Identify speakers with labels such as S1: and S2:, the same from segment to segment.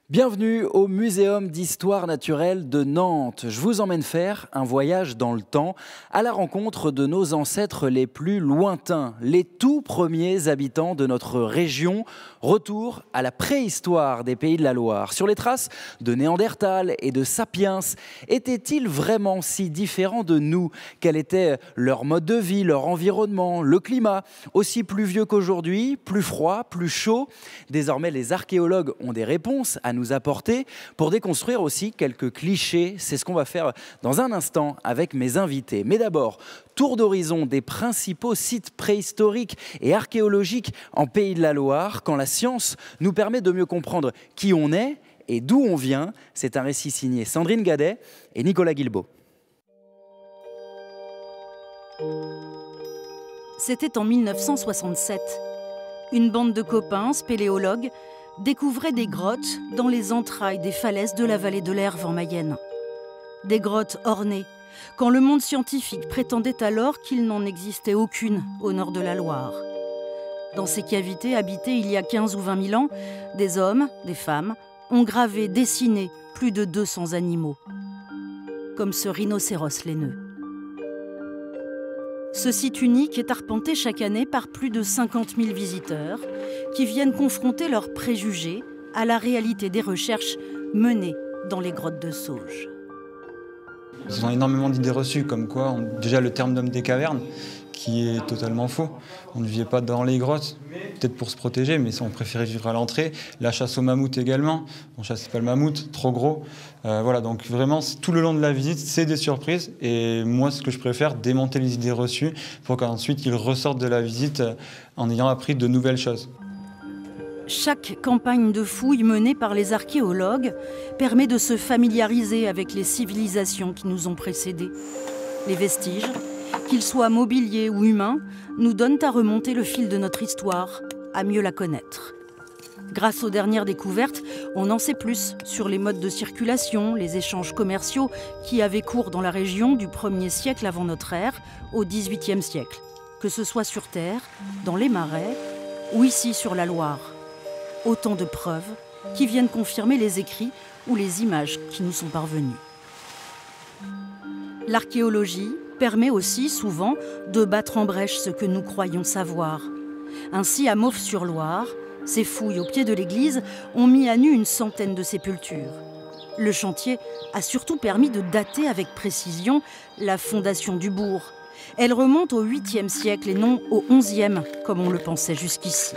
S1: Bienvenue au Muséum d'Histoire Naturelle de Nantes. Je vous emmène faire un voyage dans le temps à la rencontre de nos ancêtres les plus lointains, les tout premiers habitants de notre région. Retour à la préhistoire des Pays de la Loire. Sur les traces de Néandertal et de Sapiens, étaient-ils vraiment si différents de nous? Quel était leur mode de vie, leur environnement, le climat? Aussi pluvieux qu'aujourd'hui, plus froid, plus chaud? Désormais, les archéologues ont des réponses à nous apporter pour déconstruire aussi quelques clichés. C'est ce qu'on va faire dans un instant avec mes invités. Mais d'abord, tour d'horizon des principaux sites préhistoriques et archéologiques en Pays de la Loire, quand la science nous permet de mieux comprendre qui on est et d'où on vient. C'est un récit signé Sandrine Gadet et Nicolas Guilbault.
S2: C'était en 1967. Une bande de copains, spéléologues, découvrait des grottes dans les entrailles des falaises de la vallée de l'Erve en Mayenne. Des grottes ornées, quand le monde scientifique prétendait alors qu'il n'en existait aucune au nord de la Loire. Dans ces cavités habitées il y a 15 ou 20 000 ans, des hommes, des femmes, ont gravé, dessiné plus de 200 animaux. Comme ce rhinocéros laineux. Ce site unique est arpenté chaque année par plus de 50 000 visiteurs qui viennent confronter leurs préjugés à la réalité des recherches menées dans les grottes de Sauge.
S3: Ils ont énormément d'idées reçues, comme quoi, déjà le terme d'homme des cavernes, qui est totalement faux. On ne vivait pas dans les grottes, peut-être pour se protéger, mais on préférait vivre à l'entrée. La chasse au mammouth également, on ne chassait pas le mammouth, trop gros. Voilà, donc vraiment, tout le long de la visite, c'est des surprises. Et moi, ce que je préfère, démonter les idées reçues pour qu'ensuite ils ressortent de la visite en ayant appris de nouvelles choses.
S2: Chaque campagne de fouilles menée par les archéologues permet de se familiariser avec les civilisations qui nous ont précédés. Les vestiges, qu'ils soient mobiliers ou humains, nous donnent à remonter le fil de notre histoire, à mieux la connaître. Grâce aux dernières découvertes, on en sait plus sur les modes de circulation, les échanges commerciaux qui avaient cours dans la région du 1er siècle avant notre ère au 18e siècle, que ce soit sur terre, dans les marais ou ici sur la Loire. Autant de preuves qui viennent confirmer les écrits ou les images qui nous sont parvenues. L'archéologie permet aussi souvent de battre en brèche ce que nous croyons savoir. Ainsi, à Mauves-sur-Loire, ces fouilles au pied de l'église ont mis à nu une centaine de sépultures. Le chantier a surtout permis de dater avec précision la fondation du bourg. Elle remonte au 8e siècle et non au 11e, comme on le pensait jusqu'ici.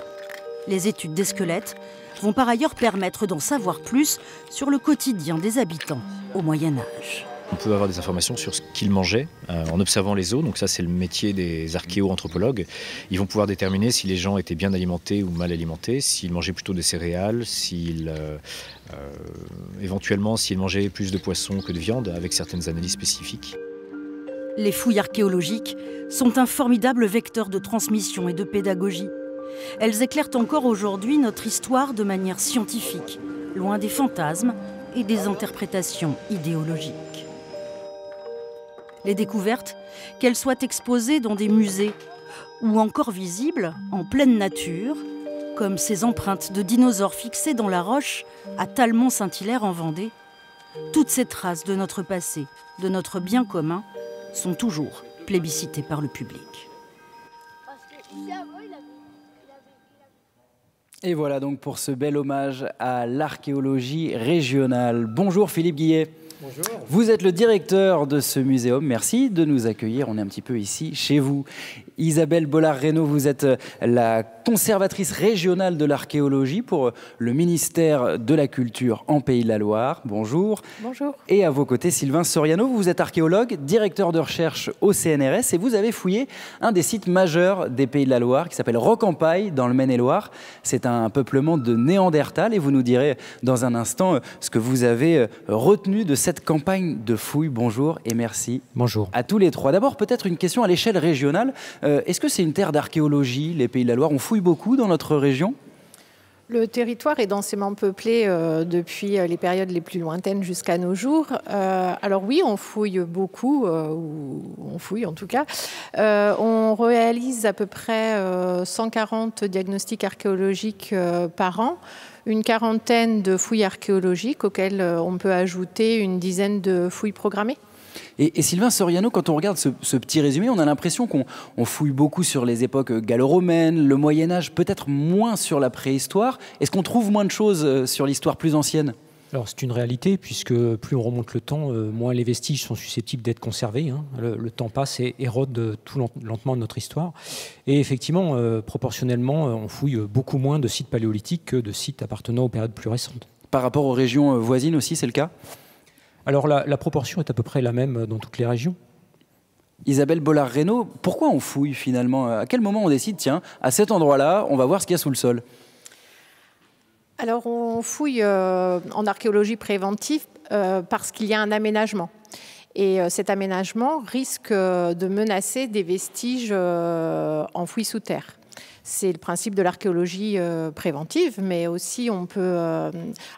S2: Les études des squelettes vont par ailleurs permettre d'en savoir plus sur le quotidien des habitants au Moyen-Âge.
S4: On peut avoir des informations sur ce qu'ils mangeaient en observant les os. Donc ça, c'est le métier des archéo-anthropologues. Ils vont pouvoir déterminer si les gens étaient bien alimentés ou mal alimentés, s'ils mangeaient plutôt des céréales, éventuellement s'ils mangeaient plus de poissons que de viande, avec certaines analyses spécifiques.
S2: Les fouilles archéologiques sont un formidable vecteur de transmission et de pédagogie. Elles éclairent encore aujourd'hui notre histoire de manière scientifique, loin des fantasmes et des interprétations idéologiques. Les découvertes, qu'elles soient exposées dans des musées ou encore visibles en pleine nature, comme ces empreintes de dinosaures fixées dans la roche à Talmont-Saint-Hilaire en Vendée, toutes ces traces de notre passé, de notre bien commun, sont toujours plébiscitées par le public.
S1: Et voilà donc pour ce bel hommage à l'archéologie régionale. Bonjour Philippe Guillet.
S5: Bonjour.
S1: Vous êtes le directeur de ce muséum. Merci de nous accueillir. On est un petit peu ici, chez vous. Isabelle Bollard-Reynaud, vous êtes la conservatrice régionale de l'archéologie pour le ministère de la Culture en Pays de la Loire. Bonjour.
S5: Bonjour.
S1: Et à vos côtés, Sylvain Soriano, vous êtes archéologue, directeur de recherche au CNRS et vous avez fouillé un des sites majeurs des Pays de la Loire qui s'appelle Rocampaille dans le Maine-et-Loire. C'est un peuplement de Néandertal et vous nous direz dans un instant ce que vous avez retenu de cette campagne de fouilles. Bonjour et merci.
S5: Bonjour.
S1: À tous les trois. D'abord, peut-être une question à l'échelle régionale. Est-ce que c'est une terre d'archéologie, les Pays de la Loire? On fouille beaucoup dans notre région?
S5: Le territoire est densément peuplé depuis les périodes les plus lointaines jusqu'à nos jours. Alors oui, on fouille beaucoup, ou on fouille en tout cas. On réalise à peu près 140 diagnostics archéologiques par an, une quarantaine de fouilles archéologiques auxquelles on peut ajouter une dizaine de fouilles programmées.
S1: Et Sylvain Soriano, quand on regarde ce petit résumé, on a l'impression qu'on fouille beaucoup sur les époques gallo-romaines, le Moyen-Âge, peut-être moins sur la préhistoire. Est-ce qu'on trouve moins de choses sur l'histoire plus ancienne ?
S6: Alors c'est une réalité, puisque plus on remonte le temps, moins les vestiges sont susceptibles d'être conservés. Le temps passe et érode tout lentement notre histoire. Et effectivement, proportionnellement, on fouille beaucoup moins de sites paléolithiques que de sites appartenant aux périodes plus récentes.
S1: Par rapport aux régions voisines aussi, c'est le cas ?
S6: Alors la proportion est à peu près la même dans toutes les régions.
S1: Isabelle Bollard-Reynaud, pourquoi on fouille finalement ? À quel moment on décide, tiens, à cet endroit-là, on va voir ce qu'il y a sous le sol ?
S5: Alors on fouille en archéologie préventive parce qu'il y a un aménagement. Et cet aménagement risque de menacer des vestiges enfouis sous terre. C'est le principe de l'archéologie préventive, mais aussi on peut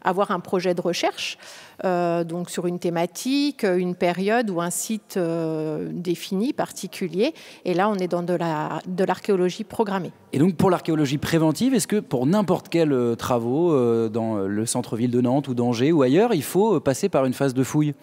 S5: avoir un projet de recherche donc sur une thématique, une période ou un site défini, particulier. Et là, on est dans de l'archéologie programmée.
S1: Et donc pour l'archéologie préventive, est-ce que pour n'importe quels travaux dans le centre-ville de Nantes ou d'Angers ou ailleurs, il faut passer par une phase de fouille ?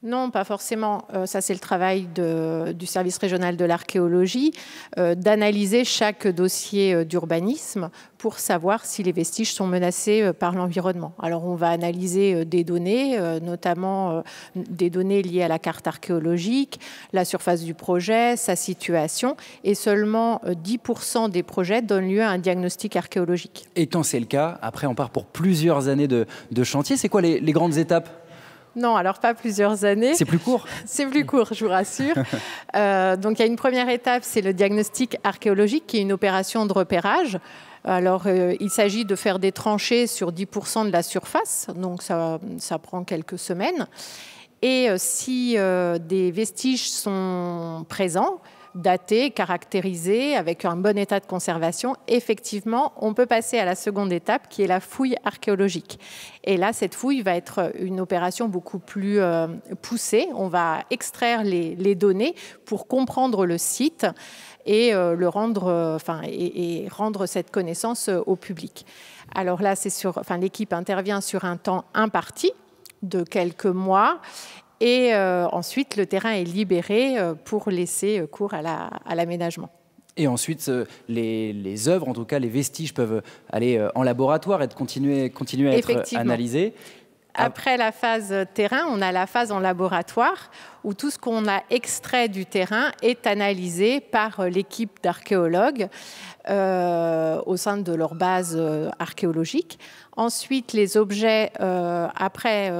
S5: Non, pas forcément. Ça, c'est le travail du service régional de l'archéologie, d'analyser chaque dossier d'urbanisme pour savoir si les vestiges sont menacés par l'environnement. Alors, on va analyser des données, notamment des données liées à la carte archéologique, la surface du projet, sa situation, et seulement 10% des projets donnent lieu à un diagnostic archéologique. Et
S1: quand c'est le cas, après, on part pour plusieurs années de chantier. C'est quoi les grandes étapes ?
S5: Non, alors pas plusieurs années.
S1: C'est plus court ?
S5: C'est plus court, je vous rassure. Donc il y a une première étape, c'est le diagnostic archéologique, qui est une opération de repérage. Alors il s'agit de faire des tranchées sur 10% de la surface, donc ça prend quelques semaines. Et si des vestiges sont présents, datés, caractérisés, avec un bon état de conservation, effectivement, on peut passer à la seconde étape, qui est la fouille archéologique. Et là, cette fouille va être une opération beaucoup plus poussée. On va extraire les données pour comprendre le site et rendre cette connaissance au public. Alors là, l'équipe intervient sur un temps imparti de quelques mois. Et ensuite, le terrain est libéré pour laisser cours à l'aménagement.
S1: Et ensuite, les œuvres, en tout cas les vestiges, peuvent aller en laboratoire et continuer à être analysés.
S5: Après la phase terrain, on a la phase en laboratoire où tout ce qu'on a extrait du terrain est analysé par l'équipe d'archéologues au sein de leur base archéologique. Ensuite, les objets, après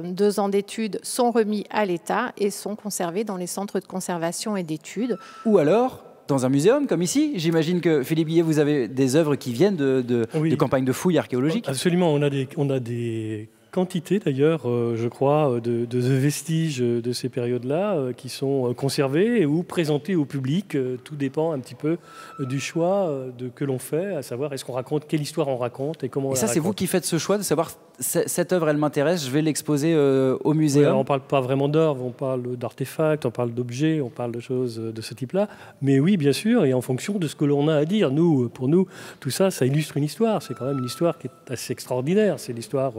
S5: 2 ans d'études, sont remis à l'État et sont conservés dans les centres de conservation et d'études.
S1: Ou alors dans un muséum comme ici. J'imagine que, Philippe Guillet, vous avez des œuvres qui viennent de campagnes de fouilles archéologiques.
S7: Absolument, on a des quantité d'ailleurs, je crois, de vestiges de ces périodes-là qui sont conservés ou présentés au public. Tout dépend un petit peu du choix que l'on fait, à savoir est-ce qu'on raconte, quelle histoire on raconte et comment on la raconte.
S1: Et ça, c'est vous qui faites ce choix de savoir cette œuvre, elle m'intéresse, je vais l'exposer au muséum.
S7: On ne parle pas vraiment d'œuvres, on parle d'artefacts, on parle d'objets, on parle de choses de ce type-là. Mais oui, bien sûr, et en fonction de ce que l'on a à dire. Pour nous, tout ça, ça illustre une histoire. C'est quand même une histoire qui est assez extraordinaire. C'est l'histoire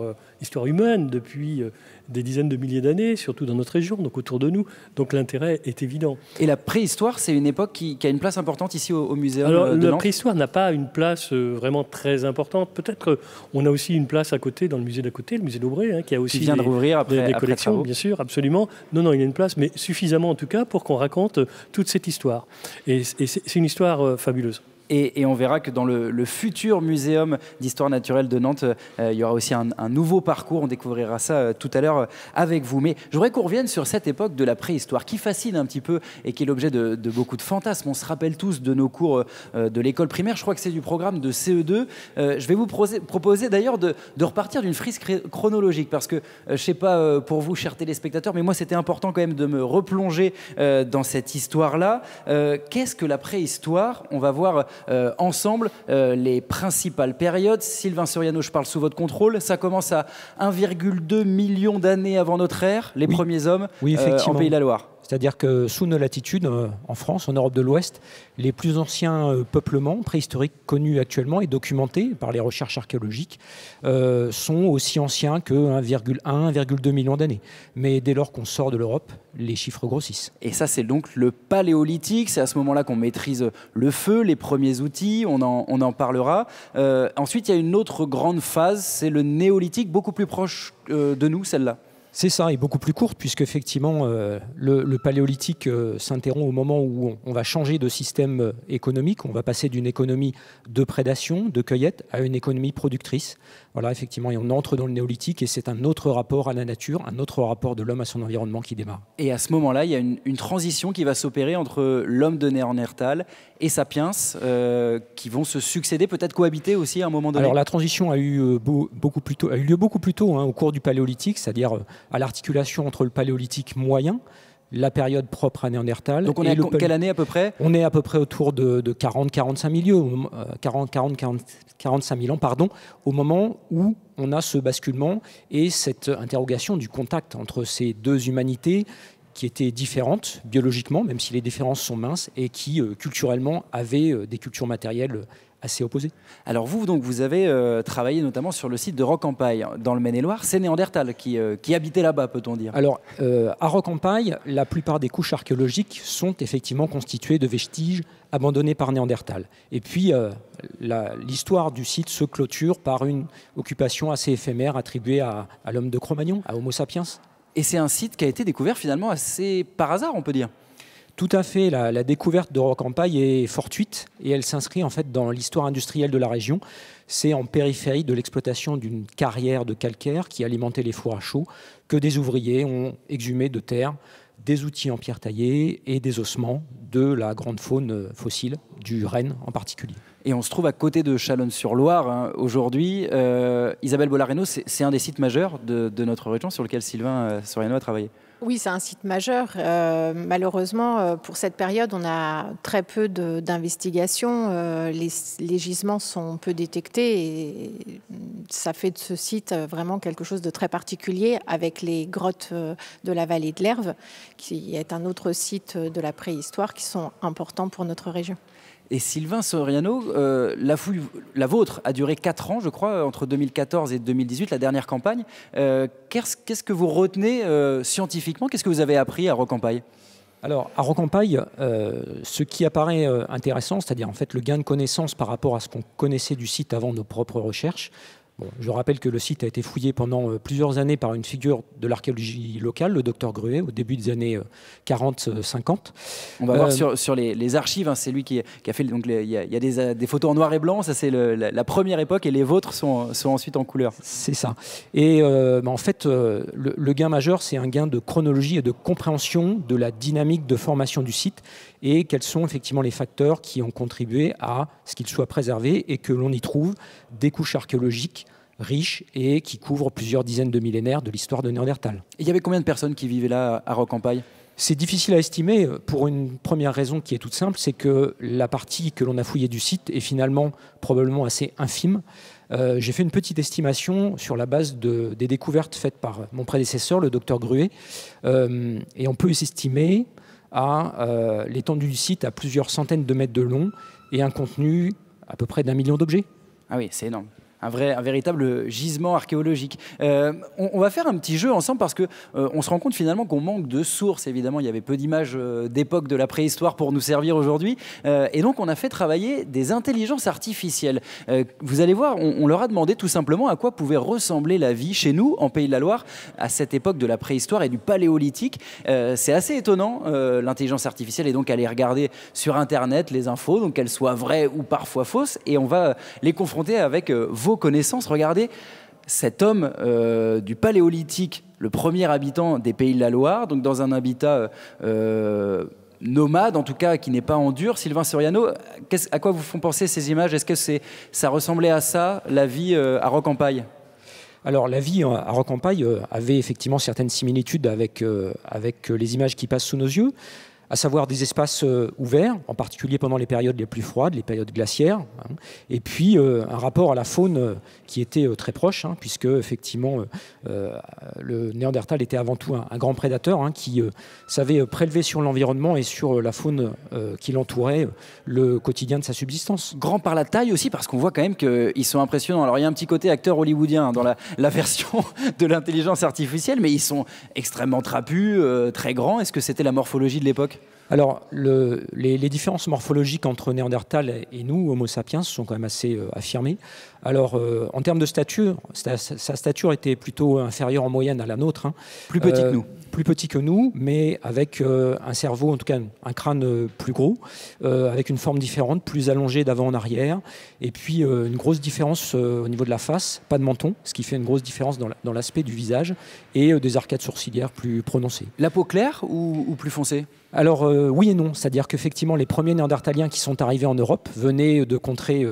S7: humaine depuis des dizaines de milliers d'années, surtout dans notre région, donc autour de nous. Donc l'intérêt est évident.
S1: Et la préhistoire, c'est une époque qui a une place importante ici au muséum
S7: Alors,
S1: de Nantes.
S7: La préhistoire n'a pas une place vraiment très importante. Peut-être qu'on a aussi une place à côté, dans le musée d'à côté, le musée d'Aubray, qui a aussi
S1: vient de rouvrir
S7: des collections, bien sûr, absolument. Non, il y a une place, mais suffisamment en tout cas pour qu'on raconte toute cette histoire. Et c'est une histoire fabuleuse.
S1: Et on verra que dans le futur muséum d'histoire naturelle de Nantes, il y aura aussi un nouveau parcours. On découvrira ça tout à l'heure avec vous. Mais je voudrais qu'on revienne sur cette époque de la préhistoire qui fascine un petit peu et qui est l'objet de beaucoup de fantasmes. On se rappelle tous de nos cours de l'école primaire. Je crois que c'est du programme de CE2. Je vais vous proposer d'ailleurs de repartir d'une frise chronologique parce que, je ne sais pas pour vous, chers téléspectateurs, mais moi, c'était important quand même de me replonger dans cette histoire-là. Qu'est-ce que la préhistoire ? On va voir ensemble les principales périodes. Sylvain Soriano, je parle sous votre contrôle. Ça commence à 1,2 million d'années avant notre ère, les premiers hommes en Pays de la Loire.
S6: C'est-à-dire que sous nos latitudes, en France, en Europe de l'Ouest, les plus anciens peuplements préhistoriques connus actuellement et documentés par les recherches archéologiques sont aussi anciens que 1,2 million d'années. Mais dès lors qu'on sort de l'Europe, les chiffres grossissent.
S1: Et ça, c'est donc le paléolithique. C'est à ce moment-là qu'on maîtrise le feu, les premiers outils, on en parlera. Ensuite, il y a une autre grande phase, c'est le néolithique, beaucoup plus proche de nous, celle-là.
S6: C'est ça, et beaucoup plus courte, puisque effectivement, le paléolithique s'interrompt au moment où on va changer de système économique. On va passer d'une économie de prédation, de cueillette, à une économie productrice. Voilà, effectivement, et on entre dans le néolithique, et c'est un autre rapport à la nature, un autre rapport de l'homme à son environnement qui démarre.
S1: Et à ce moment-là, il y a une transition qui va s'opérer entre l'homme de Néandertal et Sapiens, qui vont se succéder, peut-être cohabiter aussi à un moment donné.
S6: Alors la transition a eu lieu beaucoup plus tôt, au cours du paléolithique, c'est-à-dire à l'articulation entre le paléolithique moyen, la période propre à Néandertal.
S1: Donc on est à quelle année à peu près ?
S6: On est à peu près autour de 40-45 000 ans, au moment où on a ce basculement et cette interrogation du contact entre ces deux humanités qui étaient différentes biologiquement, même si les différences sont minces, et qui culturellement avaient des cultures matérielles assez opposées.
S1: Alors vous avez travaillé notamment sur le site de Rocampaille, dans le Maine-et-Loire. C'est Néandertal qui habitait là-bas, peut-on dire ?
S6: Alors, à Rocampaille, la plupart des couches archéologiques sont effectivement constituées de vestiges abandonnés par Néandertal. Et puis, l'histoire du site se clôture par une occupation assez éphémère attribuée à l'homme de Cro-Magnon, à Homo sapiens.
S1: Et c'est un site qui a été découvert finalement assez par hasard, on peut dire.
S6: Tout à fait. La découverte de Rocampaille est fortuite et elle s'inscrit en fait dans l'histoire industrielle de la région. C'est en périphérie de l'exploitation d'une carrière de calcaire qui alimentait les fours à chaux que des ouvriers ont exhumé de terre des outils en pierre taillée et des ossements de la grande faune fossile, du renne en particulier.
S1: Et on se trouve à côté de Chalonnes-sur-Loire aujourd'hui. Isabelle Bollareno, c'est un des sites majeurs de notre région sur lequel Sylvain Soriano a travaillé.
S5: Oui, c'est un site majeur. Malheureusement, pour cette période, on a très peu d'investigations. Les gisements sont peu détectés et ça fait de ce site vraiment quelque chose de très particulier avec les grottes de la vallée de l'Herve, qui est un autre site de la préhistoire qui sont importants pour notre région.
S1: Et Sylvain Soriano, la vôtre a duré 4 ans, je crois, entre 2014 et 2018, la dernière campagne. Qu'est-ce que vous retenez scientifiquement ? Qu'est-ce que vous avez appris à Rocampaille ?
S6: Alors, à Rocampaille, ce qui apparaît intéressant, c'est-à-dire en fait le gain de connaissance par rapport à ce qu'on connaissait du site avant nos propres recherches. Bon, je rappelle que le site a été fouillé pendant plusieurs années par une figure de l'archéologie locale, le docteur Gruet, au début des années 40-50.
S1: On va voir sur les archives, hein, c'est lui qui a fait... Donc il y a des photos en noir et blanc, ça c'est la première époque, et les vôtres sont ensuite en couleur.
S6: C'est ça. Et en fait, le gain majeur, c'est un gain de chronologie et de compréhension de la dynamique de formation du site, et quels sont effectivement les facteurs qui ont contribué à ce qu'il soit préservé et que l'on y trouve des couches archéologiques riches et qui couvrent plusieurs dizaines de millénaires de l'histoire de Néandertal.
S1: Et il y avait combien de personnes qui vivaient là à Rocampaille ?
S6: C'est difficile à estimer pour une première raison qui est toute simple, c'est que la partie que l'on a fouillée du site est finalement probablement assez infime. J'ai fait une petite estimation sur la base des découvertes faites par mon prédécesseur, le docteur Gruet, et on peut estimer à l'étendue du site à plusieurs centaines de mètres de long et un contenu à peu près d'1 million d'objets.
S1: Ah oui, c'est énorme. Un véritable gisement archéologique. On va faire un petit jeu ensemble parce qu'on se rend compte finalement qu'on manque de sources. Évidemment, il y avait peu d'images d'époque de la préhistoire pour nous servir aujourd'hui. Et donc, on a fait travailler des intelligences artificielles. Vous allez voir, on leur a demandé tout simplement à quoi pouvait ressembler la vie chez nous, en Pays de la Loire, à cette époque de la préhistoire et du paléolithique. C'est assez étonnant. L'intelligence artificielle est donc allée regarder sur Internet les infos, donc qu'elles soient vraies ou parfois fausses. Et on va les confronter avec vos connaissances. Regardez cet homme du Paléolithique, le premier habitant des Pays de la Loire, donc dans un habitat nomade, en tout cas qui n'est pas en dur. Sylvain Soriano, à quoi vous font penser ces images ? Est-ce que ça ressemblait à ça, la vie à Rocampaille ?
S6: Alors la vie à Rocampaille avait effectivement certaines similitudes avec les images qui passent sous nos yeux. à savoir des espaces ouverts, en particulier pendant les périodes les plus froides, les périodes glaciaires, hein, et puis un rapport à la faune qui était très proche, hein, puisque effectivement le Néandertal était avant tout un grand prédateur, hein, qui savait prélever sur l'environnement et sur la faune qui l'entourait le quotidien de sa subsistance.
S1: Grand par la taille aussi, parce qu'on voit quand même qu'ils sont impressionnants. Alors il y a un petit côté acteur hollywoodien dans la version de l'intelligence artificielle, mais ils sont extrêmement trapus, très grands. Est-ce que c'était la morphologie de l'époque ?
S6: Alors, les différences morphologiques entre Néandertal et nous, Homo sapiens, sont quand même assez affirmées. Alors, en termes de stature, sa stature était plutôt inférieure en moyenne à la nôtre. Hein.
S1: Plus petit que nous.
S6: Plus petit que nous, mais avec un cerveau, en tout cas un crâne plus gros, avec une forme différente, plus allongée d'avant en arrière, et puis une grosse différence au niveau de la face, pas de menton, ce qui fait une grosse différence dans l'aspect du visage, et des arcades sourcilières plus prononcées.
S1: La peau claire ou plus foncée ?
S6: Alors oui et non, c'est-à-dire qu'effectivement les premiers Néandertaliens qui sont arrivés en Europe venaient de contrées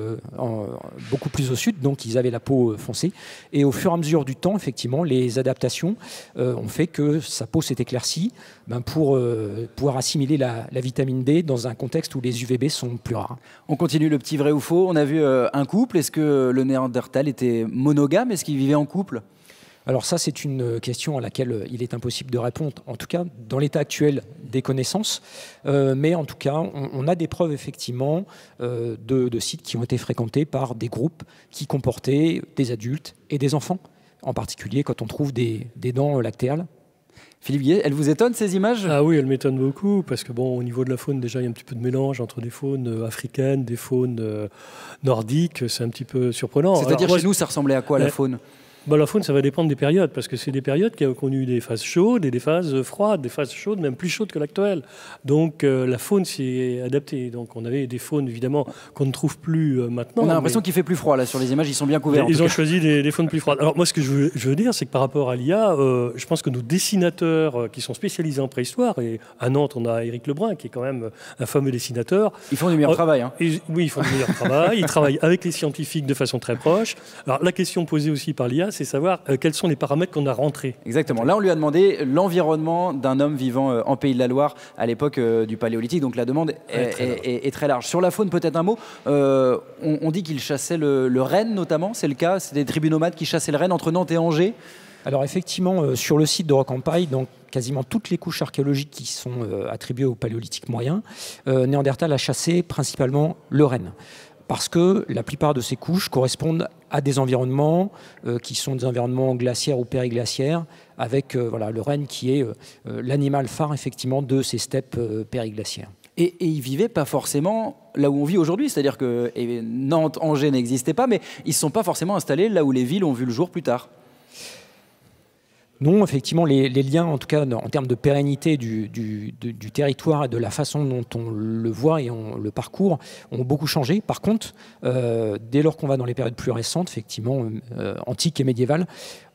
S6: beaucoup plus au sud, donc ils avaient la peau foncée, et au fur et à mesure du temps, effectivement, les adaptations ont fait que sa peau s'est éclaircie pour pouvoir assimiler la vitamine D dans un contexte où les UVB sont plus rares.
S1: On continue le petit vrai ou faux. On a vu un couple. Est-ce que le Néandertal était monogame ? Est-ce qu'il vivait en couple ?
S6: Alors ça, c'est une question à laquelle il est impossible de répondre, en tout cas dans l'état actuel des connaissances. Mais en tout cas, on a des preuves effectivement de sites qui ont été fréquentés par des groupes qui comportaient des adultes et des enfants, en particulier quand on trouve des dents lactéales.
S1: Philippe Guillet, elle vous étonne ces images ?
S7: Ah oui, elle m'étonne beaucoup, parce que bon, au niveau de la faune, déjà, il y a un petit peu de mélange entre des faunes africaines, des faunes nordiques, c'est un petit peu surprenant.
S1: C'est-à-dire chez nous, ça ressemblait à quoi la faune ?
S7: La faune, ça va dépendre des périodes, parce que c'est des périodes qui ont connu des phases chaudes et des phases froides, des phases chaudes, même plus chaudes que l'actuelle. Donc la faune s'est adaptée. Donc on avait des faunes, évidemment, qu'on ne trouve plus maintenant.
S1: On a l'impression qu'il fait plus froid, là, sur les images, ils sont bien couverts.
S7: Ils ont choisi des faunes plus froides. Alors moi, ce que je veux dire, c'est que par rapport à l'IA, je pense que nos dessinateurs qui sont spécialisés en préhistoire, et à Nantes, on a Éric Lebrun, qui est quand même un fameux dessinateur.
S1: Ils font du meilleur travail. Hein.
S7: Oui, ils font du meilleur travail. Ils travaillent avec les scientifiques de façon très proche. Alors la question posée aussi par l'IA, c'est savoir quels sont les paramètres qu'on a rentrés.
S1: Exactement. Là, on lui a demandé l'environnement d'un homme vivant en Pays de la Loire à l'époque du Paléolithique. Donc la demande est très large. Sur la faune, peut-être un mot. On dit qu'il chassait le renne, notamment. C'est le cas. C'est des tribus nomades qui chassaient le renne entre Nantes et Angers.
S6: Alors effectivement, sur le site de Rocampaille, donc quasiment toutes les couches archéologiques qui sont attribuées au Paléolithique moyen, Néandertal a chassé principalement le renne. Parce que la plupart de ces couches correspondent à des environnements qui sont des environnements glaciaires ou périglaciaires, avec le renne qui est l'animal phare effectivement de ces steppes périglaciaires.
S1: Et ils ne vivaient pas forcément là où on vit aujourd'hui, c'est-à-dire que Nantes, Angers n'existaient pas, mais ils ne se sont pas forcément installés là où les villes ont vu le jour plus tard.
S6: Non, effectivement, les liens, en tout cas en termes de pérennité du territoire et de la façon dont on le voit et on le parcourt, ont beaucoup changé. Par contre, dès lors qu'on va dans les périodes plus récentes, effectivement, antiques et médiévales,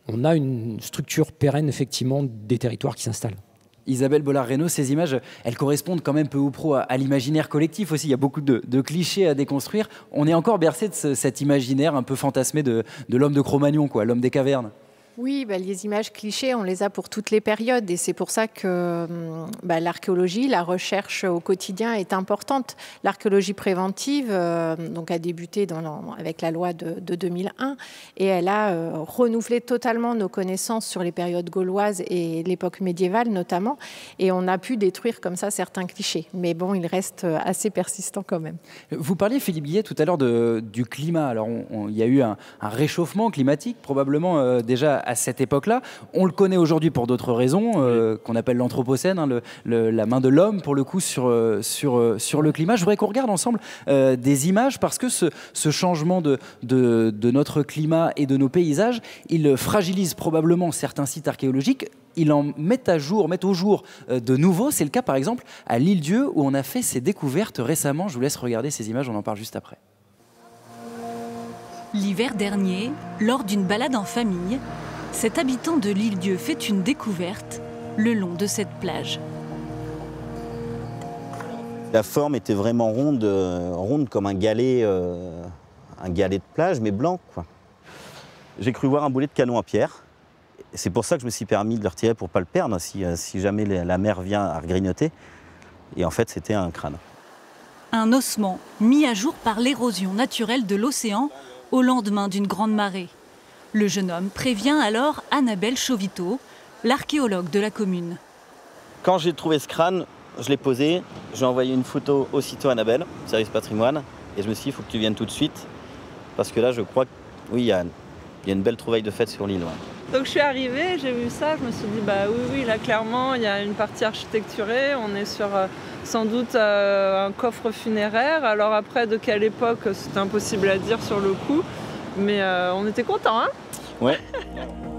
S6: on a une structure pérenne, effectivement, des territoires qui s'installent.
S1: Isabelle Bollard-Reynaud, ces images, elles correspondent quand même peu ou prou à l'imaginaire collectif aussi. Il y a beaucoup de clichés à déconstruire. On est encore bercé de cet imaginaire un peu fantasmé de l'homme de Cro-Magnon, quoi, l'homme des cavernes.
S5: Oui, les images clichés, on les a pour toutes les périodes et c'est pour ça que l'archéologie, la recherche au quotidien est importante. L'archéologie préventive donc a débuté avec la loi de 2001 et elle a renouvelé totalement nos connaissances sur les périodes gauloises et l'époque médiévale notamment, et on a pu détruire comme ça certains clichés. Mais bon, il reste assez persistant quand même.
S1: Vous parliez, Philippe Guillet, tout à l'heure du climat. Alors, il y a eu un réchauffement climatique, probablement déjà à cette époque-là. On le connaît aujourd'hui pour d'autres raisons, qu'on appelle l'anthropocène, hein, la main de l'homme, pour le coup, sur le climat. Je voudrais qu'on regarde ensemble des images, parce que ce changement de notre climat et de nos paysages, il fragilise probablement certains sites archéologiques. Il en met au jour de nouveaux. C'est le cas, par exemple, à l'Île-Dieu, où on a fait ces découvertes récemment. Je vous laisse regarder ces images, on en parle juste après.
S8: L'hiver dernier, lors d'une balade en famille, cet habitant de l'Île-Dieu fait une découverte le long de cette plage.
S9: La forme était vraiment ronde comme un galet de plage, mais blanc, quoi. J'ai cru voir un boulet de canon à pierre. C'est pour ça que je me suis permis de le retirer pour ne pas le perdre, si jamais la mer vient à grignoter. Et en fait, c'était un crâne.
S8: Un ossement mis à jour par l'érosion naturelle de l'océan au lendemain d'une grande marée. Le jeune homme prévient alors Annabelle Chauviteau, l'archéologue de la commune.
S9: Quand j'ai trouvé ce crâne, je l'ai posé, j'ai envoyé une photo aussitôt à Annabelle, service patrimoine, et je me suis dit, il faut que tu viennes tout de suite, parce que là, je crois que oui, il y a une belle trouvaille de fait sur l'île. Ouais.
S10: Donc je suis arrivée, j'ai vu ça, je me suis dit, bah oui, là clairement, il y a une partie architecturée, on est sur sans doute un coffre funéraire. Alors après, de quelle époque, c'était impossible à dire sur le coup, mais on était contents, hein?
S9: Ouais.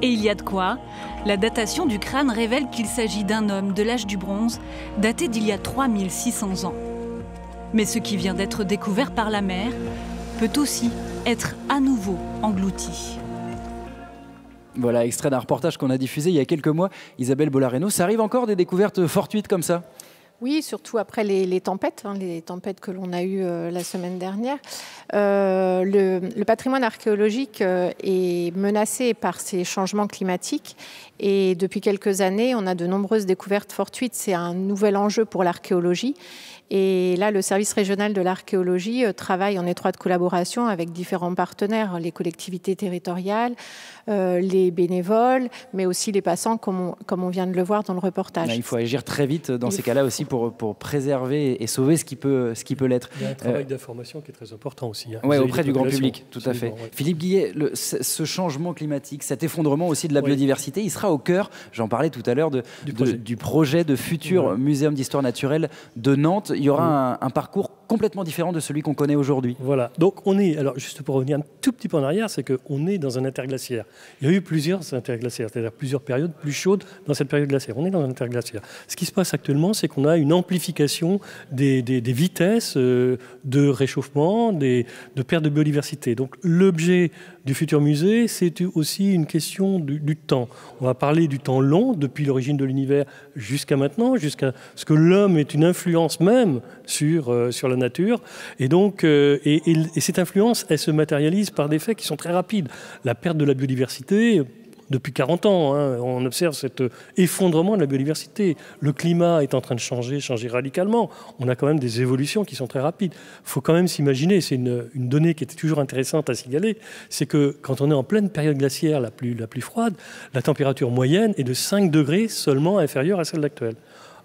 S8: Et il y a de quoi. La datation du crâne révèle qu'il s'agit d'un homme de l'âge du bronze, daté d'il y a 3600 ans. Mais ce qui vient d'être découvert par la mer peut aussi être à nouveau englouti.
S1: Voilà, extrait d'un reportage qu'on a diffusé il y a quelques mois. Isabelle Bollareno, ça arrive encore des découvertes fortuites comme ça?
S5: Oui, surtout après les tempêtes, les tempêtes que l'on a eues la semaine dernière. Le patrimoine archéologique est menacé par ces changements climatiques et depuis quelques années, on a de nombreuses découvertes fortuites. C'est un nouvel enjeu pour l'archéologie. Et là, le service régional de l'archéologie travaille en étroite collaboration avec différents partenaires, les collectivités territoriales, les bénévoles, mais aussi les passants, comme on vient de le voir dans le reportage.
S1: Il faut agir très vite dans ces cas-là aussi pour préserver et sauver ce qui peut l'être.
S7: Il y a un travail d'information qui est très important aussi. Hein,
S1: ouais, auprès du grand public, tout à fait.
S7: Ouais.
S1: Philippe Guillet, ce changement climatique, cet effondrement aussi de la biodiversité, il sera au cœur, j'en parlais tout à l'heure, du projet de futur muséum d'histoire naturelle de Nantes. Il y aura un parcours complètement différent de celui qu'on connaît aujourd'hui.
S7: Voilà, donc on est, alors juste pour revenir un tout petit peu en arrière, c'est qu'on est dans un interglaciaire. Il y a eu plusieurs interglaciaires, c'est-à-dire plusieurs périodes plus chaudes dans cette période glaciaire. On est dans un interglaciaire. Ce qui se passe actuellement, c'est qu'on a une amplification des vitesses de réchauffement, de perte de biodiversité. Donc l'objet du futur musée, c'est aussi une question du temps. On va parler du temps long, depuis l'origine de l'univers jusqu'à maintenant, jusqu'à ce que l'homme ait une influence même sur la nature. Et donc, et cette influence, elle se matérialise par des faits qui sont très rapides. La perte de la biodiversité, depuis 40 ans, on observe cet effondrement de la biodiversité. Le climat est en train de changer radicalement. On a quand même des évolutions qui sont très rapides. Il faut quand même s'imaginer, c'est une donnée qui était toujours intéressante à signaler, c'est que quand on est en pleine période glaciaire la plus froide, la température moyenne est de 5 degrés seulement inférieure à celle actuelle.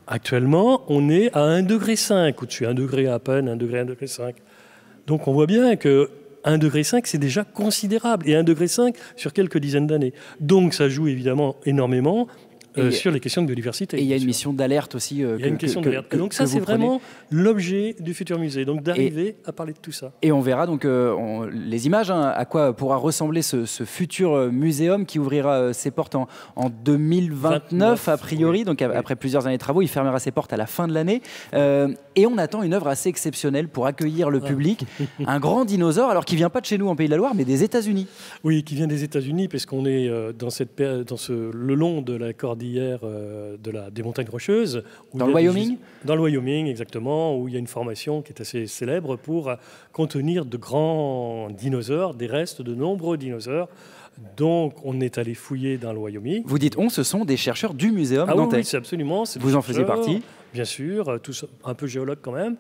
S7: Actuellement, on est à 1,5 degré au-dessus, 1 degré à peine, 1 degré, 1,5 degré. Donc on voit bien que 1,5 degré, c'est déjà considérable, et 1,5 degré sur quelques dizaines d'années. Donc ça joue évidemment énormément sur les questions de biodiversité.
S1: Et il y a une mission d'alerte aussi.
S7: Il y a une question d'alerte. Donc ça, c'est vraiment l'objet du futur musée, donc d'arriver à parler de tout ça.
S1: Et on verra donc les images, à quoi pourra ressembler ce futur muséum qui ouvrira ses portes en 2029 a priori, donc après plusieurs années de travaux, il fermera ses portes à la fin de l'année. Et on attend une œuvre assez exceptionnelle pour accueillir le public, un grand dinosaure, alors qui ne vient pas de chez nous en Pays de la Loire, mais des États-Unis.
S7: Oui, qui vient des États-Unis, parce qu'on est le long de la cordillère des montagnes rocheuses.
S1: Dans le Wyoming ?
S7: Dans le Wyoming, exactement, où il y a une formation qui est assez célèbre pour contenir de grands dinosaures, des restes de nombreux dinosaures. Donc, on est allé fouiller dans le Wyoming.
S1: Vous dites ce sont des chercheurs du muséum nantais.
S7: Oui, c'est absolument.
S1: Vous en faisiez partie ?
S7: Bien sûr, tous un peu géologue quand même.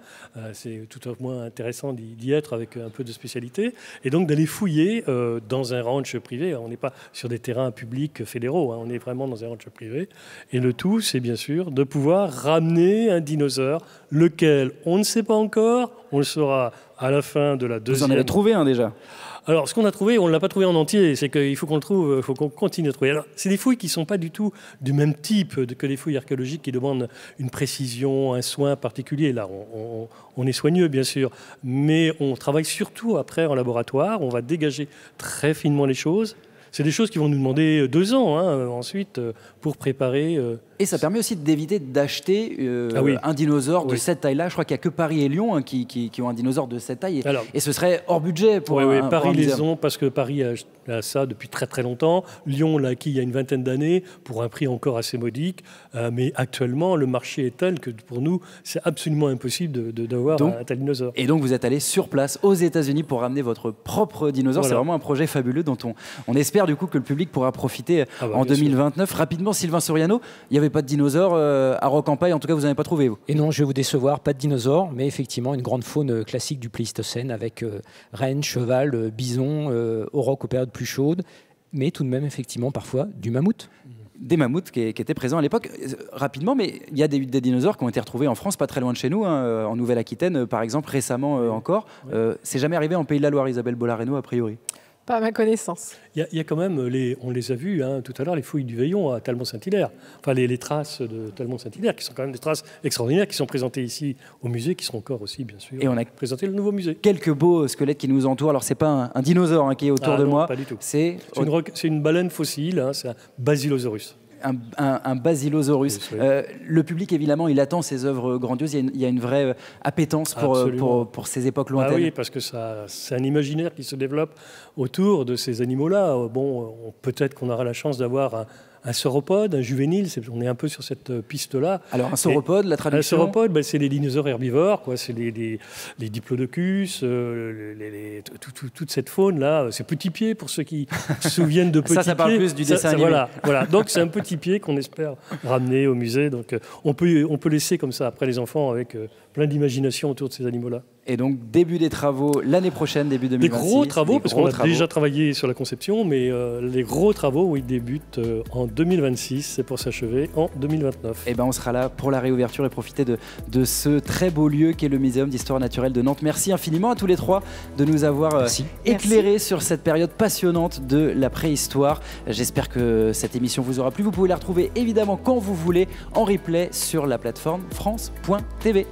S7: C'est tout au moins intéressant d'y être avec un peu de spécialité. Et donc d'aller fouiller dans un ranch privé. On n'est pas sur des terrains publics fédéraux, on est vraiment dans un ranch privé. Et le tout, c'est bien sûr de pouvoir ramener un dinosaure, lequel on ne sait pas encore, on le saura à la fin de la deuxième.
S1: Vous en avez trouvé un déjà ?
S7: Alors, ce qu'on a trouvé, on ne l'a pas trouvé en entier. C'est qu'il faut qu'on le trouve, il faut qu'on continue à trouver. Alors, c'est des fouilles qui ne sont pas du tout du même type que les fouilles archéologiques qui demandent une précision, un soin particulier. Là, on est soigneux, bien sûr. Mais on travaille surtout après en laboratoire. On va dégager très finement les choses. C'est des choses qui vont nous demander 2 ans ensuite pour préparer.
S1: Et ça permet aussi d'éviter d'acheter un dinosaure de cette taille-là. Je crois qu'il n'y a que Paris et Lyon qui ont un dinosaure de cette taille. Et ce serait hors budget pour un
S7: Paris les
S1: ont,
S7: parce que Paris a ça depuis très très longtemps. Lyon l'a acquis il y a une vingtaine d'années pour un prix encore assez modique. Mais actuellement, le marché est tel que pour nous, c'est absolument impossible d'avoir un tel dinosaure.
S1: Et donc vous êtes allé sur place aux États-Unis pour ramener votre propre dinosaure. Voilà. C'est vraiment un projet fabuleux dont on espère du coup que le public pourra profiter en
S7: bien
S1: 2029. Rapidement, Sylvain Soriano, il n'y avait pas de dinosaures à Rocampagne, en tout cas vous n'avez pas trouvé vous.
S6: Et non, je vais vous décevoir, pas de dinosaures, mais effectivement une grande faune classique du Pléistocène avec rennes, cheval, bison, aurochs aux périodes plus chaudes, mais tout de même effectivement parfois du mammouth.
S1: Des mammouths qui étaient présents à l'époque. Rapidement, mais il y a des dinosaures qui ont été retrouvés en France, pas très loin de chez nous, en Nouvelle-Aquitaine par exemple, récemment encore. C'est jamais arrivé en Pays de la Loire, Isabelle Bollareno, a priori.
S5: Pas à ma connaissance.
S7: Il y a quand même, on les a vus tout à l'heure, les fouilles du Veillon à Talmont-Saint-Hilaire. Enfin, les traces de Talmont-Saint-Hilaire, qui sont quand même des traces extraordinaires, qui sont présentées ici au musée, qui seront encore aussi, bien sûr,
S1: et on a
S7: présenté le nouveau musée.
S1: Quelques beaux squelettes qui nous entourent. Alors, c'est pas un dinosaure qui est autour de
S7: non,
S1: moi.
S7: Pas du tout.
S1: C'est
S7: une baleine fossile, c'est un Basilosaurus.
S1: Un Basilosaurus. Le public, évidemment, il attend ces œuvres grandioses. Il y a une vraie appétence pour ces époques lointaines.
S7: Oui, parce que c'est un imaginaire qui se développe autour de ces animaux-là. Bon, peut-être qu'on aura la chance d'avoir un sauropode, un juvénile, on est un peu sur cette piste-là.
S1: Alors un sauropode, la traduction ?
S7: Un sauropode, c'est les dinosaures herbivores, c'est les diplodocus, toute cette faune-là, ces petits pieds, pour ceux qui se souviennent de petits pieds.
S1: Ça parle plus du dessin animé.
S7: Voilà. Donc c'est un petit pied qu'on espère ramener au musée. Donc on peut laisser comme ça après les enfants avec plein d'imagination autour de ces animaux-là.
S1: Et donc, début des travaux l'année prochaine, début 2026.
S7: Des gros travaux, parce qu'on a déjà travaillé sur la conception, mais les gros travaux, oui, débutent en 2026, c'est pour s'achever en 2029.
S1: Et ben, on sera là pour la réouverture et profiter de ce très beau lieu qu'est le Muséum d'Histoire Naturelle de Nantes. Merci infiniment à tous les trois de nous avoir éclairés sur cette période passionnante de la préhistoire. J'espère que cette émission vous aura plu. Vous pouvez la retrouver évidemment quand vous voulez en replay sur la plateforme France.tv.